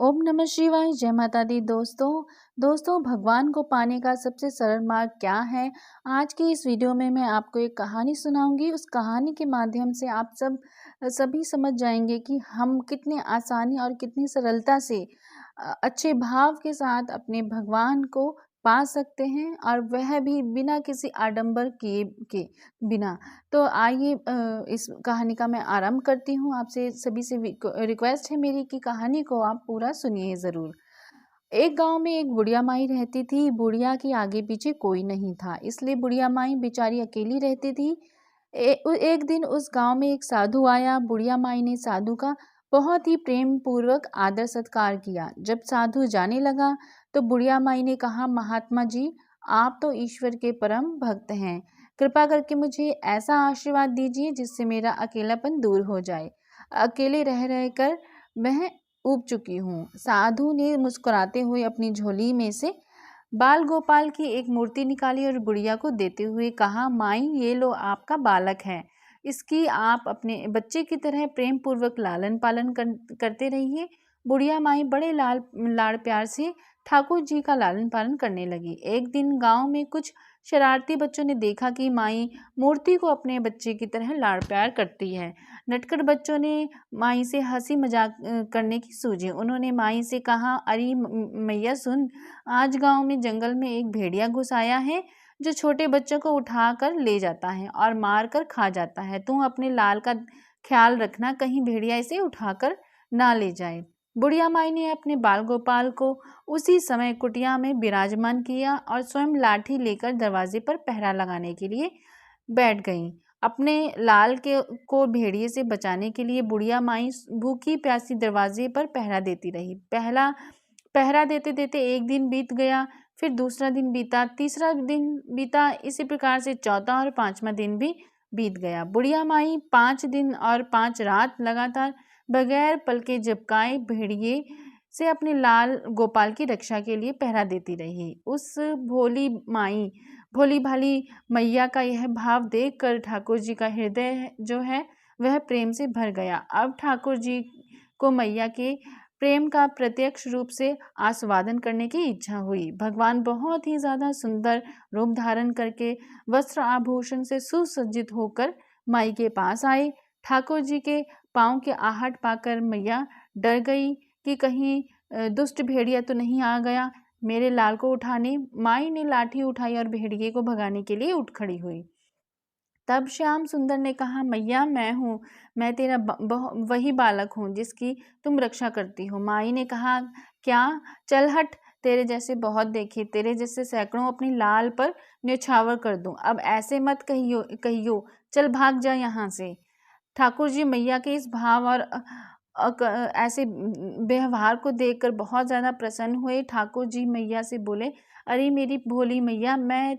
ओम नमः शिवाय। जय माता दी। दोस्तों भगवान को पाने का सबसे सरल मार्ग क्या है? आज की इस वीडियो में मैं आपको एक कहानी सुनाऊंगी। उस कहानी के माध्यम से आप सभी समझ जाएंगे कि हम कितनी आसानी और कितनी सरलता से अच्छे भाव के साथ अपने भगवान को पा सकते हैं, और वह भी बिना किसी आडंबर किए के बिना। तो आइए इस कहानी का मैं आरंभ करती हूँ। आपसे सभी से रिक्वेस्ट है मेरी कि कहानी को आप पूरा सुनिए ज़रूर। एक गांव में एक बुढ़िया माई रहती थी। बुढ़िया के आगे पीछे कोई नहीं था, इसलिए बुढ़िया माई बेचारी अकेली रहती थी। एक दिन उस गांव में एक साधु आया। बुढ़िया माई ने साधु का बहुत ही प्रेम पूर्वक आदर सत्कार किया। जब साधु जाने लगा तो बुढ़िया माई ने कहा, महात्मा जी, आप तो ईश्वर के परम भक्त हैं। कृपा करके मुझे ऐसा आशीर्वाद दीजिए जिससे मेरा अकेलापन दूर हो जाए। अकेले रह रहकर मैं ऊब चुकी हूँ। साधु ने मुस्कुराते हुए अपनी झोली में से बाल गोपाल की एक मूर्ति निकाली और बुढ़िया को देते हुए कहा, माई, ये लो आपका बालक है। इसकी आप अपने बच्चे की तरह प्रेम पूर्वक लालन पालन करते रहिए। बुढ़िया माई बड़े लाड़ प्यार से ठाकुर जी का लालन पालन करने लगी। एक दिन गांव में कुछ शरारती बच्चों ने देखा कि माई मूर्ति को अपने बच्चे की तरह लाड़ प्यार करती है। नटखट बच्चों ने माई से हंसी मजाक करने की सूझी। उन्होंने माई से कहा, अरे मैया सुन, आज गांव में जंगल में एक भेड़िया घुस आया है जो छोटे बच्चों को उठा कर ले जाता है और मार कर खा जाता है। तू अपने लाल का ख्याल रखना, कहीं भेड़िया इसे उठाकर ना ले जाए। बुढ़िया माई ने अपने बाल गोपाल को उसी समय कुटिया में विराजमान किया और स्वयं लाठी लेकर दरवाजे पर पहरा लगाने के लिए बैठ गई। अपने लाल को भेड़िए से बचाने के लिए बुढ़िया माई भूखी प्यासी दरवाजे पर पहरा देती रही। पहरा देते देते एक दिन बीत गया, फिर दूसरा दिन बीता, तीसरा दिन बीता, इसी प्रकार से चौथा और पांचवा दिन भी बीत गया। बुढ़िया माई 5 दिन और 5 रात लगातार बगैर पलके झपकाए भेड़िए से अपने लाल गोपाल की रक्षा के लिए पहरा देती रही। उस भोली भाली मैया का यह भाव देखकर ठाकुर जी का हृदय जो है वह प्रेम से भर गया। अब ठाकुर जी को मैया के प्रेम का प्रत्यक्ष रूप से आस्वादन करने की इच्छा हुई। भगवान बहुत ही ज्यादा सुंदर रूप धारण करके वस्त्र आभूषण से सुसज्जित होकर माई के पास आए। ठाकुर जी के पांव के आहट पाकर मैया डर गई कि कहीं दुष्ट भेड़िया तो नहीं आ गया मेरे लाल को उठाने। माई ने लाठी उठाई और भेड़िए को भगाने के लिए उठ खड़ी हुई। तब श्याम सुंदर ने कहा, मैया, मैं हूँ, मैं तेरा वही बालक हूँ जिसकी तुम रक्षा करती हो। माई ने कहा, क्या? चल हट, तेरे जैसे बहुत देखे, तेरे जैसे सैकड़ों अपनी लाल पर न्यौछावर कर दूं। अब ऐसे मत कहियो, चल भाग जा यहाँ से। ठाकुर जी मैया के इस भाव और ऐसे व्यवहार को देखकर बहुत ज़्यादा प्रसन्न हुए। ठाकुर जी मैया से बोले, अरे मेरी भोली मैया, मैं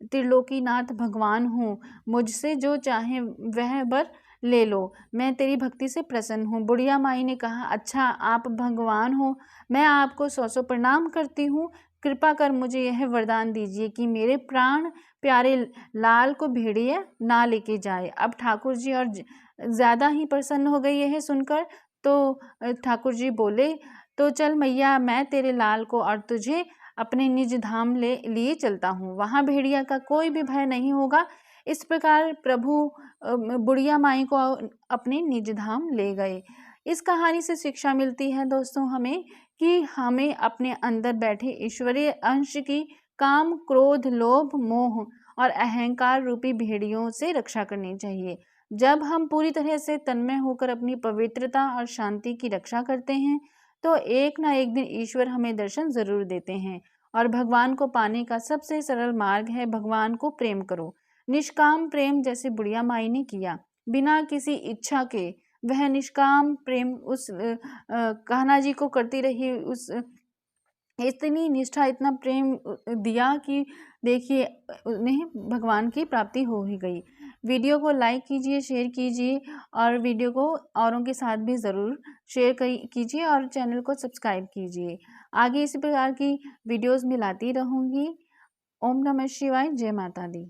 त्रिलोकीनाथ भगवान हूँ, मुझसे जो चाहे वह वर ले लो, मैं तेरी भक्ति से प्रसन्न हूँ। बुढ़िया माई ने कहा, अच्छा आप भगवान हो, मैं आपको 100 प्रणाम करती हूँ। कृपा कर मुझे यह वरदान दीजिए कि मेरे प्राण प्यारे लाल को भेड़िया ना लेके जाए। अब ठाकुर जी और ज़्यादा ही प्रसन्न हो गई यह सुनकर। तो ठाकुर जी बोले, तो चल मैया, मैं तेरे लाल को और तुझे अपने निज धाम लिए चलता हूँ, वहाँ भेड़िया का कोई भी भय नहीं होगा। इस प्रकार प्रभु बुढ़िया माई को अपने निज धाम ले गए। इस कहानी से शिक्षा मिलती है दोस्तों हमें कि हमें अपने अंदर बैठे ईश्वरीय अंश की काम, क्रोध, लोभ, मोह और अहंकार रूपी भेड़ियों से रक्षा करनी चाहिए। जब हम पूरी तरह से तन्मय होकर अपनी पवित्रता और शांति की रक्षा करते हैं तो एक ना एक दिन ईश्वर हमें दर्शन जरूर देते हैं। और भगवान को पाने का सबसे सरल मार्ग है भगवान को प्रेम करो। निष्काम प्रेम जैसे बुढ़िया माई ने किया, बिना किसी इच्छा के वह निष्काम प्रेम उस कान्हा जी को करती रही। उस इतनी निष्ठा, इतना प्रेम दिया कि देखिए उन्हें भगवान की प्राप्ति हो ही गई। वीडियो को लाइक कीजिए, शेयर कीजिए और वीडियो को औरों के साथ भी ज़रूर शेयर कीजिए और चैनल को सब्सक्राइब कीजिए। आगे इसी प्रकार की वीडियोस में लाती रहूँगी। ओम नमः शिवाय। जय माता दी।